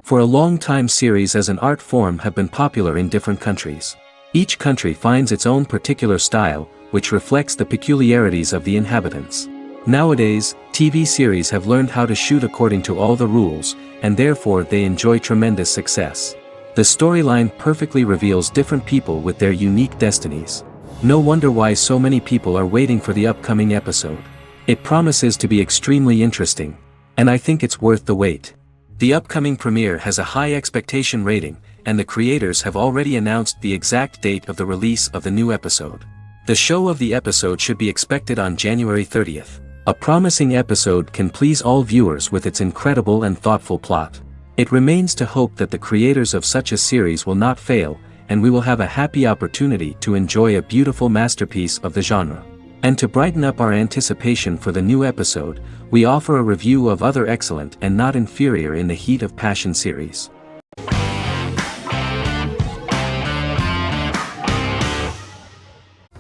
For a long time series as an art form have been popular in different countries. Each country finds its own particular style, which reflects the peculiarities of the inhabitants. Nowadays, TV series have learned how to shoot according to all the rules, and therefore they enjoy tremendous success. The storyline perfectly reveals different people with their unique destinies. No wonder why so many people are waiting for the upcoming episode. It promises to be extremely interesting, and I think it's worth the wait. The upcoming premiere has a high expectation rating, and the creators have already announced the exact date of the release of the new episode. The show of the episode should be expected on January 30th. A promising episode can please all viewers with its incredible and thoughtful plot. It remains to hope that the creators of such a series will not fail, and we will have a happy opportunity to enjoy a beautiful masterpiece of the genre. And to brighten up our anticipation for the new episode, we offer a review of other excellent and not inferior in the Heat of Passion series.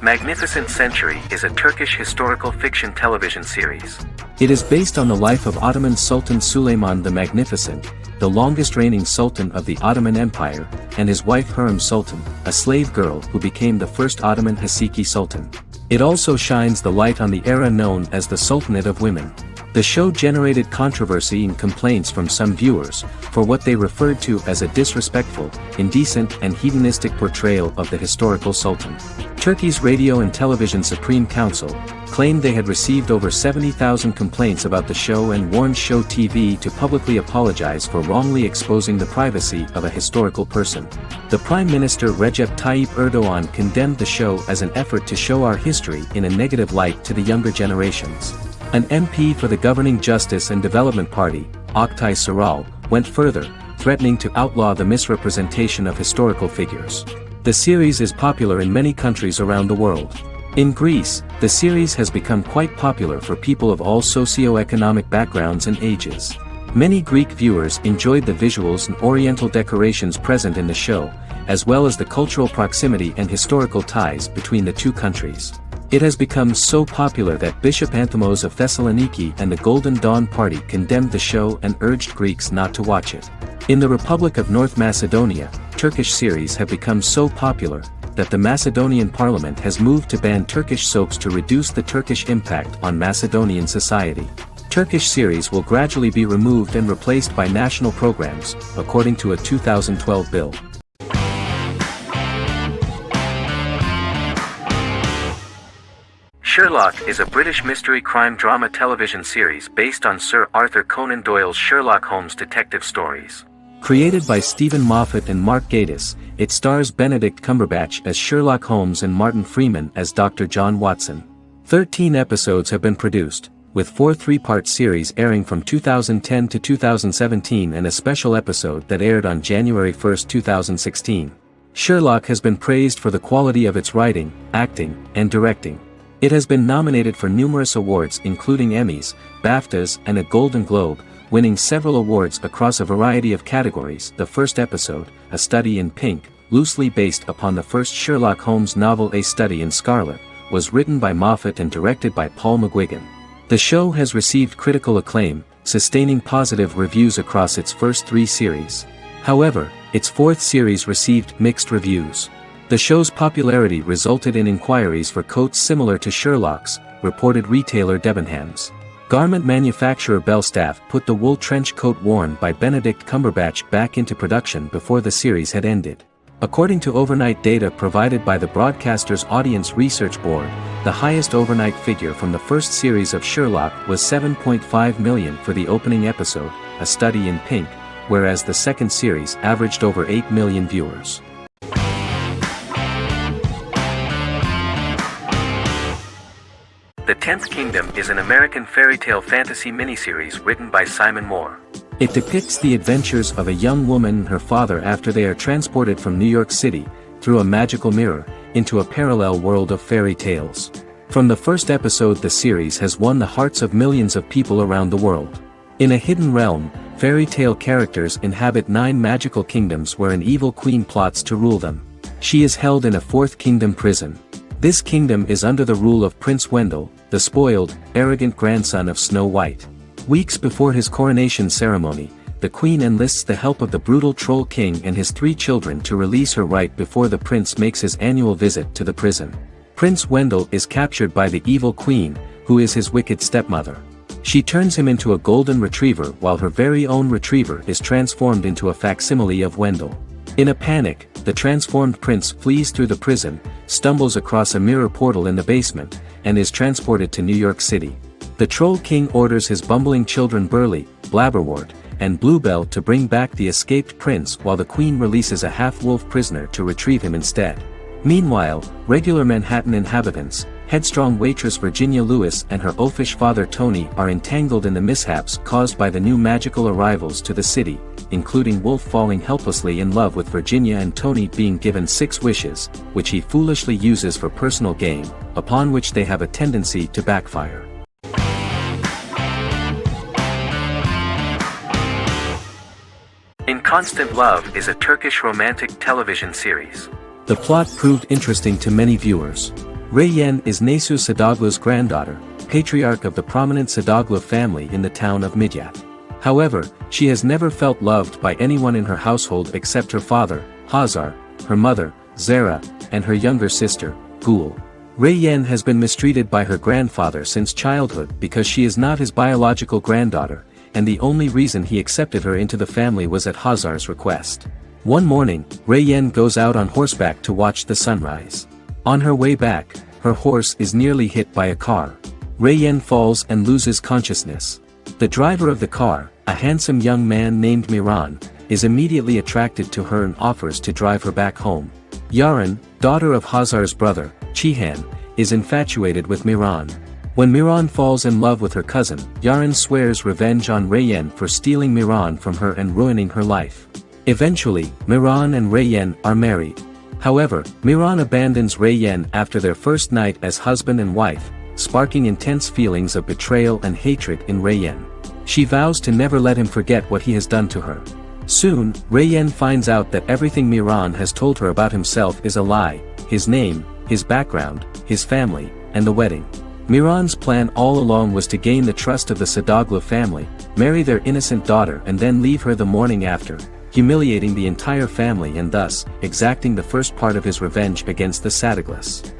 Magnificent Century is a Turkish historical fiction television series. It is based on the life of Ottoman Sultan Süleyman the Magnificent, the longest reigning sultan of the Ottoman Empire, and his wife Hürrem Sultan, a slave girl who became the first Ottoman Haseki Sultan. It also shines the light on the era known as the Sultanate of Women. The show generated controversy and complaints from some viewers, for what they referred to as a disrespectful, indecent and hedonistic portrayal of the historical sultan. Turkey's Radio and Television Supreme Council claimed they had received over 70,000 complaints about the show and warned Show TV to publicly apologize for wrongly exposing the privacy of a historical person. The Prime Minister Recep Tayyip Erdogan condemned the show as an effort to show our history in a negative light to the younger generations. An MP for the governing Justice and Development Party, Oktay Saral, went further, threatening to outlaw the misrepresentation of historical figures. The series is popular in many countries around the world. In Greece, the series has become quite popular for people of all socio-economic backgrounds and ages. Many Greek viewers enjoyed the visuals and oriental decorations present in the show, as well as the cultural proximity and historical ties between the two countries. It has become so popular that Bishop Anthemos of Thessaloniki and the Golden Dawn Party condemned the show and urged Greeks not to watch it. In the Republic of North Macedonia, Turkish series have become so popular that the Macedonian parliament has moved to ban Turkish soaps to reduce the Turkish impact on Macedonian society. Turkish series will gradually be removed and replaced by national programs, according to a 2012 bill. Sherlock is a British mystery crime drama television series based on Sir Arthur Conan Doyle's Sherlock Holmes detective stories. Created by Stephen Moffat and Mark Gatiss, it stars Benedict Cumberbatch as Sherlock Holmes and Martin Freeman as Dr. John Watson. 13 episodes have been produced, with 4 three-part series airing from 2010 to 2017 and a special episode that aired on January 1, 2016. Sherlock has been praised for the quality of its writing, acting, and directing. It has been nominated for numerous awards including Emmys, BAFTAs and a Golden Globe, winning several awards across a variety of categories. The first episode, A Study in Pink, loosely based upon the first Sherlock Holmes novel A Study in Scarlet, was written by Moffat and directed by Paul McGuigan. The show has received critical acclaim, sustaining positive reviews across its first 3 series. However, its 4th series received mixed reviews. The show's popularity resulted in inquiries for coats similar to Sherlock's, reported retailer Debenhams. Garment manufacturer Belstaff put the wool trench coat worn by Benedict Cumberbatch back into production before the series had ended. According to overnight data provided by the broadcaster's Audience Research Board, the highest overnight figure from the first series of Sherlock was 7.5 million for the opening episode, A Study in Pink, whereas the second series averaged over 8 million viewers. The 10th Kingdom is an American fairy tale fantasy miniseries written by Simon Moore. It depicts the adventures of a young woman and her father after they are transported from New York City, through a magical mirror, into a parallel world of fairy tales. From the first episode, the series has won the hearts of millions of people around the world. In a hidden realm, fairy tale characters inhabit 9 magical kingdoms where an evil queen plots to rule them. She is held in a 4th kingdom prison. This kingdom is under the rule of Prince Wendell, the spoiled, arrogant grandson of Snow White. Weeks before his coronation ceremony, the queen enlists the help of the brutal Troll King and his 3 children to release her right before the prince makes his annual visit to the prison. Prince Wendell is captured by the evil queen, who is his wicked stepmother. She turns him into a golden retriever while her very own retriever is transformed into a facsimile of Wendell. In a panic, the transformed prince flees through the prison, stumbles across a mirror portal in the basement, and is transported to New York City. The Troll King orders his bumbling children Burley, Blabberwort, and Bluebell to bring back the escaped prince while the queen releases a half-wolf prisoner to retrieve him instead. Meanwhile, regular Manhattan inhabitants, headstrong waitress Virginia Lewis and her oafish father Tony are entangled in the mishaps caused by the new magical arrivals to the city, including Wolf falling helplessly in love with Virginia and Tony being given 6 wishes, which he foolishly uses for personal gain, upon which they have a tendency to backfire. In Constant Love is a Turkish romantic television series. The plot proved interesting to many viewers. Reyyen is Nesu Sadoglu's granddaughter, patriarch of the prominent Sadoglu family in the town of Midyat. However, she has never felt loved by anyone in her household except her father, Hazar, her mother, Zara, and her younger sister, Gul. Reyyen has been mistreated by her grandfather since childhood because she is not his biological granddaughter, and the only reason he accepted her into the family was at Hazar's request. One morning, Reyyen goes out on horseback to watch the sunrise. On her way back, her horse is nearly hit by a car. Reyyen falls and loses consciousness. The driver of the car, a handsome young man named Miran, is immediately attracted to her and offers to drive her back home. Yaren, daughter of Hazar's brother, Chihan, is infatuated with Miran. When Miran falls in love with her cousin, Yaren swears revenge on Reyyen for stealing Miran from her and ruining her life. Eventually, Miran and Reyyen are married. However, Miran abandons Reyyen after their first night as husband and wife, sparking intense feelings of betrayal and hatred in Reyyen. She vows to never let him forget what he has done to her. Soon, Reyyen finds out that everything Miran has told her about himself is a lie: his name, his background, his family, and the wedding. Miran's plan all along was to gain the trust of the Sadoglu family, marry their innocent daughter and then leave her the morning after, humiliating the entire family and thus, exacting the first part of his revenge against the Sadoglus.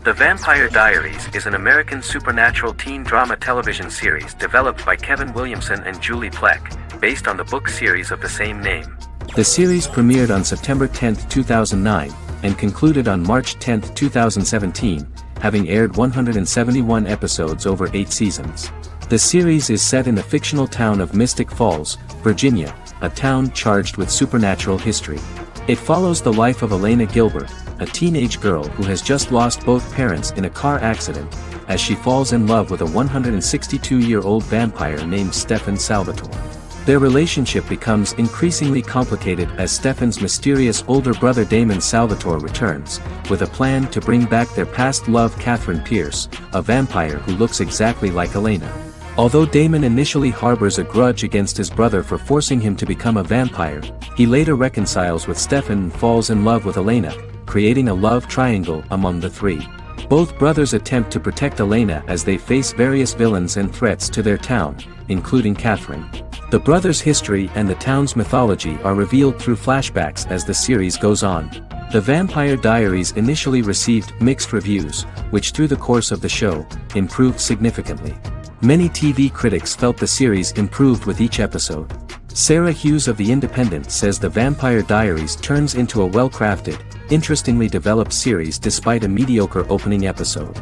The Vampire Diaries is an American supernatural teen drama television series developed by Kevin Williamson and Julie Plec, based on the book series of the same name. The series premiered on September 10, 2009, and concluded on March 10, 2017, having aired 171 episodes over 8 seasons. The series is set in the fictional town of Mystic Falls, Virginia, a town charged with supernatural history. It follows the life of Elena Gilbert, a teenage girl who has just lost both parents in a car accident, as she falls in love with a 162-year-old vampire named Stefan Salvatore. Their relationship becomes increasingly complicated as Stefan's mysterious older brother Damon Salvatore returns, with a plan to bring back their past love Catherine Pierce, a vampire who looks exactly like Elena. Although Damon initially harbors a grudge against his brother for forcing him to become a vampire, he later reconciles with Stefan and falls in love with Elena, creating a love triangle among the three. Both brothers attempt to protect Elena as they face various villains and threats to their town, including Catherine. The brothers' history and the town's mythology are revealed through flashbacks as the series goes on. The Vampire Diaries initially received mixed reviews, which through the course of the show, improved significantly. Many TV critics felt the series improved with each episode. Sarah Hughes of The Independent says The Vampire Diaries turns into a well-crafted, interestingly developed series despite a mediocre opening episode.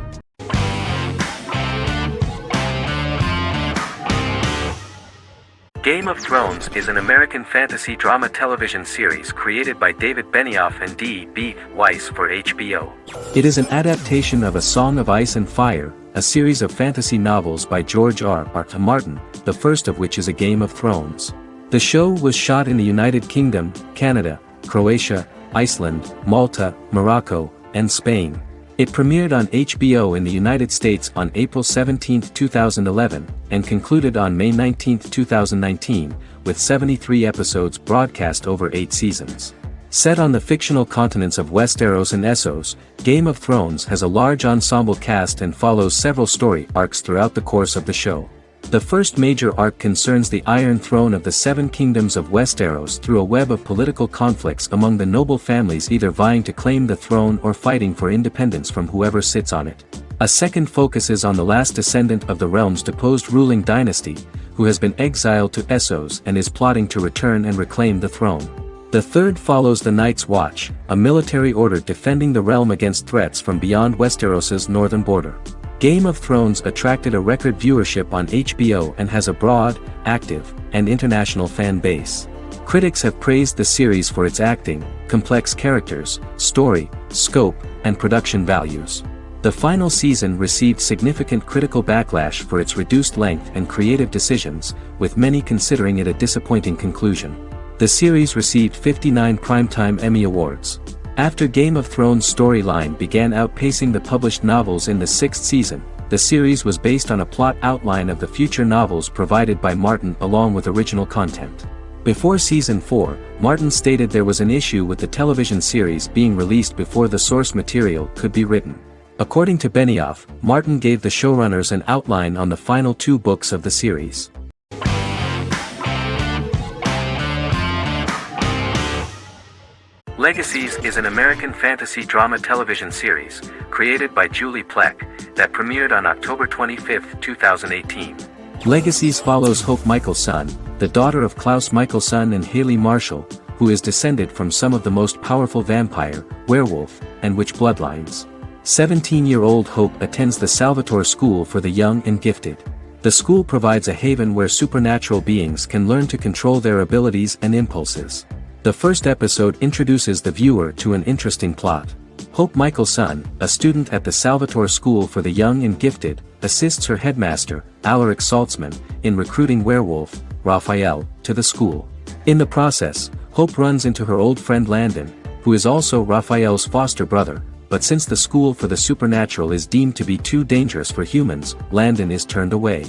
Game of Thrones is an American fantasy drama television series created by David Benioff and D.B. Weiss for HBO. It is an adaptation of A Song of Ice and Fire, a series of fantasy novels by George R.R. Martin, the first of which is A Game of Thrones. The show was shot in the United Kingdom, Canada, Croatia, Iceland, Malta, Morocco, and Spain. It premiered on HBO in the United States on April 17, 2011, and concluded on May 19, 2019, with 73 episodes broadcast over 8 seasons. Set on the fictional continents of Westeros and Essos, Game of Thrones has a large ensemble cast and follows several story arcs throughout the course of the show. The first major arc concerns the Iron Throne of the Seven Kingdoms of Westeros through a web of political conflicts among the noble families either vying to claim the throne or fighting for independence from whoever sits on it. A second focuses on the last descendant of the realm's deposed ruling dynasty, who has been exiled to Essos and is plotting to return and reclaim the throne. The third follows the Night's Watch, a military order defending the realm against threats from beyond Westeros's northern border. Game of Thrones attracted a record viewership on HBO and has a broad, active, and international fan base. Critics have praised the series for its acting, complex characters, story, scope, and production values. The final season received significant critical backlash for its reduced length and creative decisions, with many considering it a disappointing conclusion. The series received 59 Primetime Emmy Awards. After Game of Thrones' storyline began outpacing the published novels in the sixth season, the series was based on a plot outline of the future novels provided by Martin along with original content. Before Season 4, Martin stated there was an issue with the television series being released before the source material could be written. According to Benioff, Martin gave the showrunners an outline on the final 2 books of the series. Legacies is an American fantasy drama television series, created by Julie Plec, that premiered on October 25, 2018. Legacies follows Hope Michelson, the daughter of Klaus Michelson and Haley Marshall, who is descended from some of the most powerful vampire, werewolf, and witch bloodlines. 17-year-old Hope attends the Salvatore School for the Young and Gifted. The school provides a haven where supernatural beings can learn to control their abilities and impulses. The first episode introduces the viewer to an interesting plot. Hope Michelson, a student at the Salvatore School for the Young and Gifted, assists her headmaster, Alaric Saltzman, in recruiting werewolf, Raphael, to the school. In the process, Hope runs into her old friend Landon, who is also Raphael's foster brother, but since the school for the supernatural is deemed to be too dangerous for humans, Landon is turned away.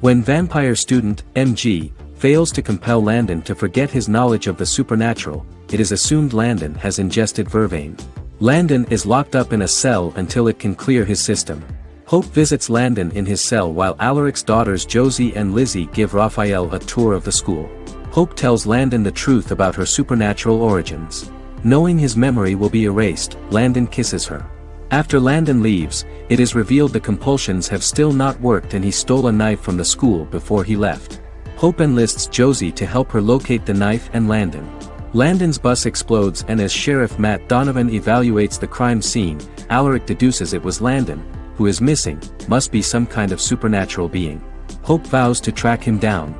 When vampire student, MG, fails to compel Landon to forget his knowledge of the supernatural, it is assumed Landon has ingested vervain. Landon is locked up in a cell until it can clear his system. Hope visits Landon in his cell while Alaric's daughters Josie and Lizzie give Raphael a tour of the school. Hope tells Landon the truth about her supernatural origins. Knowing his memory will be erased, Landon kisses her. After Landon leaves, it is revealed the compulsions have still not worked and he stole a knife from the school before he left. Hope enlists Josie to help her locate the knife and Landon. Landon's bus explodes and as Sheriff Matt Donovan evaluates the crime scene, Alaric deduces it was Landon, who is missing, must be some kind of supernatural being. Hope vows to track him down.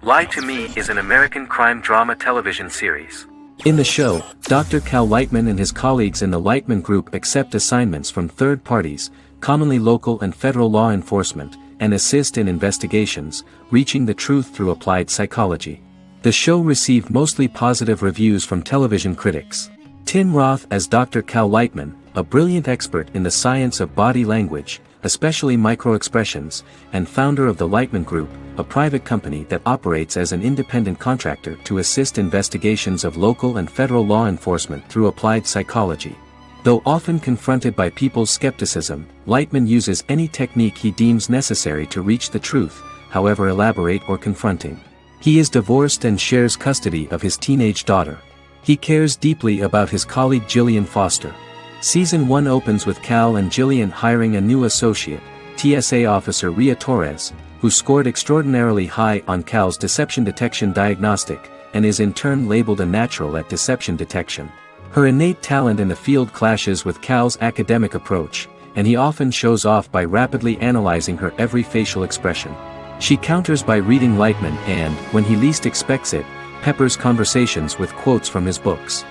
Lie to Me is an American crime drama television series. In the show, Dr. Cal Lightman and his colleagues in the Lightman Group accept assignments from third parties, commonly local and federal law enforcement, and assist in investigations, reaching the truth through applied psychology. The show received mostly positive reviews from television critics. Tim Roth as Dr. Cal Lightman, a brilliant expert in the science of body language, especially microexpressions, and founder of the Lightman Group, a private company that operates as an independent contractor to assist investigations of local and federal law enforcement through applied psychology. Though often confronted by people's skepticism, Lightman uses any technique he deems necessary to reach the truth, however elaborate or confronting. He is divorced and shares custody of his teenage daughter. He cares deeply about his colleague Gillian Foster. Season 1 opens with Cal and Gillian hiring a new associate, TSA officer Ria Torres, who scored extraordinarily high on Cal's deception detection diagnostic, and is in turn labeled a natural at deception detection. Her innate talent in the field clashes with Cal's academic approach, and he often shows off by rapidly analyzing her every facial expression. She counters by reading Lightman and, when he least expects it, peppers conversations with quotes from his books.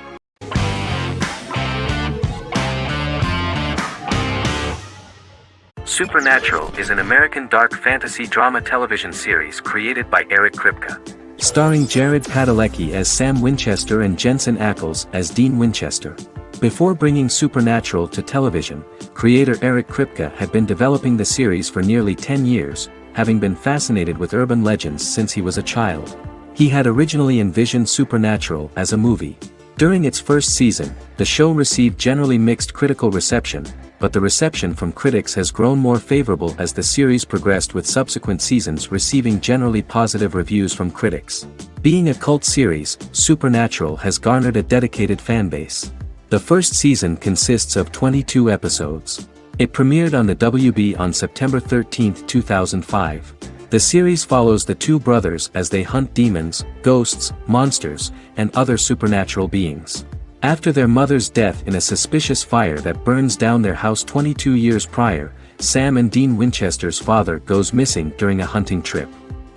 Supernatural is an American dark fantasy drama television series created by Eric Kripke. Starring Jared Padalecki as Sam Winchester and Jensen Ackles as Dean Winchester. Before bringing Supernatural to television, creator Eric Kripke had been developing the series for nearly 10 years, having been fascinated with urban legends since he was a child. He had originally envisioned Supernatural as a movie. During its first season, the show received generally mixed critical reception, but the reception from critics has grown more favorable as the series progressed, with subsequent seasons receiving generally positive reviews from critics. Being a cult series, Supernatural has garnered a dedicated fanbase. The first season consists of 22 episodes. It premiered on the WB on September 13, 2005. The series follows the two brothers as they hunt demons, ghosts, monsters, and other supernatural beings. After their mother's death in a suspicious fire that burns down their house 22 years prior, Sam and Dean Winchester's father goes missing during a hunting trip.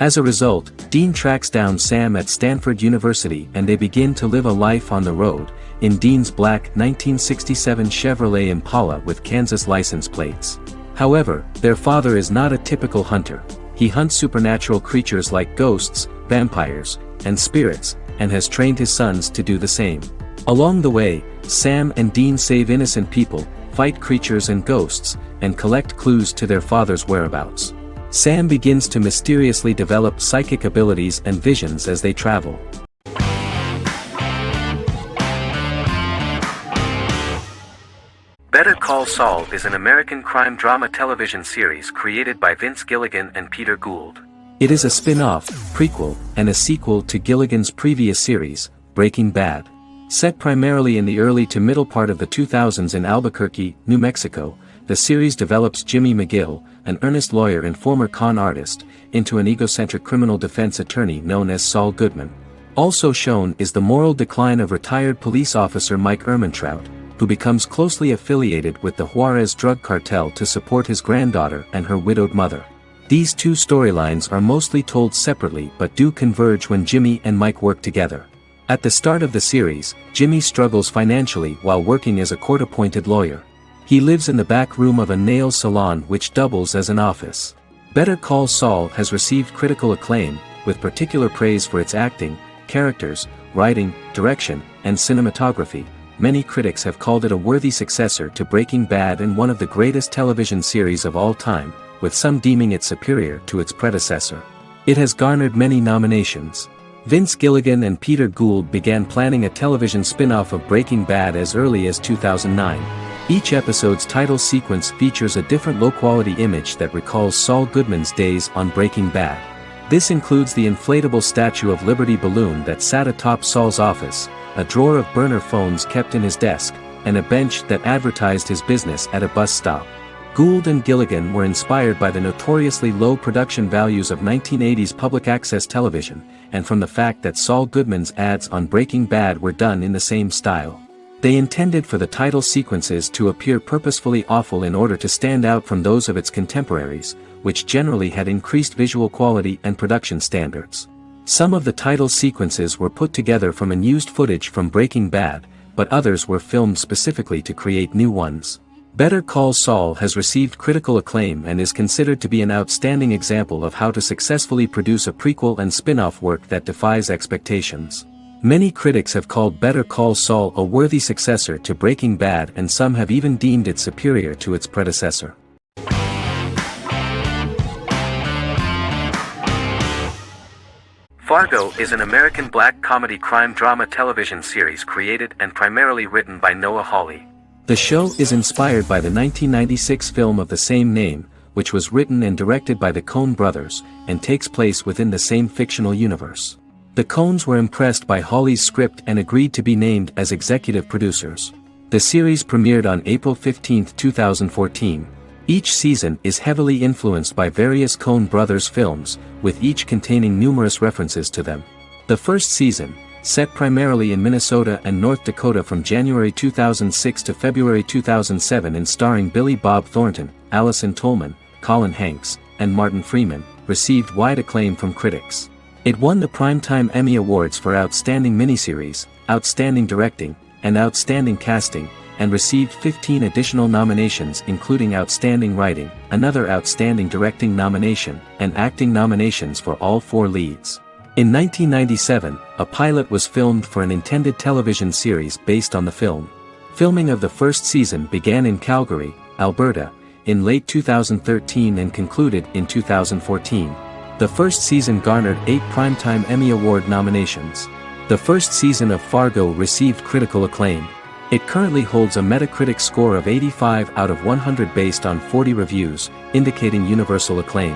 As a result, Dean tracks down Sam at Stanford University and they begin to live a life on the road, in Dean's black 1967 Chevrolet Impala with Kansas license plates. However, their father is not a typical hunter. He hunts supernatural creatures like ghosts, vampires, and spirits, and has trained his sons to do the same. Along the way, Sam and Dean save innocent people, fight creatures and ghosts, and collect clues to their father's whereabouts. Sam begins to mysteriously develop psychic abilities and visions as they travel. Better Call Saul is an American crime drama television series created by Vince Gilligan and Peter Gould. It is a spin-off, prequel, and a sequel to Gilligan's previous series, Breaking Bad. Set primarily in the early to middle part of the 2000s in Albuquerque, New Mexico, the series develops Jimmy McGill, an earnest lawyer and former con artist, into an egocentric criminal defense attorney known as Saul Goodman. Also shown is the moral decline of retired police officer Mike Ehrmantraut, who becomes closely affiliated with the Juarez drug cartel to support his granddaughter and her widowed mother. These two storylines are mostly told separately but do converge when Jimmy and Mike work together. At the start of the series, Jimmy struggles financially while working as a court-appointed lawyer. He lives in the back room of a nail salon which doubles as an office. Better Call Saul has received critical acclaim, with particular praise for its acting, characters, writing, direction, and cinematography. Many critics have called it a worthy successor to Breaking Bad and one of the greatest television series of all time, with some deeming it superior to its predecessor. It has garnered many nominations. Vince Gilligan and Peter Gould began planning a television spin-off of Breaking Bad as early as 2009. Each episode's title sequence features a different low-quality image that recalls Saul Goodman's days on Breaking Bad. This includes the inflatable Statue of Liberty balloon that sat atop Saul's office, a drawer of burner phones kept in his desk, and a bench that advertised his business at a bus stop. Gould and Gilligan were inspired by the notoriously low production values of 1980s public access television, and from the fact that Saul Goodman's ads on Breaking Bad were done in the same style. They intended for the title sequences to appear purposefully awful in order to stand out from those of its contemporaries, which generally had increased visual quality and production standards. Some of the title sequences were put together from unused footage from Breaking Bad, but others were filmed specifically to create new ones. Better Call Saul has received critical acclaim and is considered to be an outstanding example of how to successfully produce a prequel and spin-off work that defies expectations. Many critics have called Better Call Saul a worthy successor to Breaking Bad, and some have even deemed it superior to its predecessor. Fargo is an American black comedy crime drama television series created and primarily written by Noah Hawley. The show is inspired by the 1996 film of the same name, which was written and directed by the Coen brothers, and takes place within the same fictional universe. The Coens were impressed by Hawley's script and agreed to be named as executive producers. The series premiered on April 15, 2014. Each season is heavily influenced by various Coen brothers films, with each containing numerous references to them. The first season, set primarily in Minnesota and North Dakota from January 2006 to February 2007 and starring Billy Bob Thornton, Allison Tolman, Colin Hanks, and Martin Freeman, received wide acclaim from critics. It won the Primetime Emmy Awards for Outstanding Miniseries, Outstanding Directing, and Outstanding Casting, and received 15 additional nominations including Outstanding Writing, another Outstanding Directing nomination, and acting nominations for all four leads. In 1997, a pilot was filmed for an intended television series based on the film. Filming of the first season began in Calgary, Alberta, in late 2013 and concluded in 2014. The first season garnered 8 Primetime Emmy Award nominations. The first season of Fargo received critical acclaim. It currently holds a Metacritic score of 85 out of 100 based on 40 reviews, indicating universal acclaim.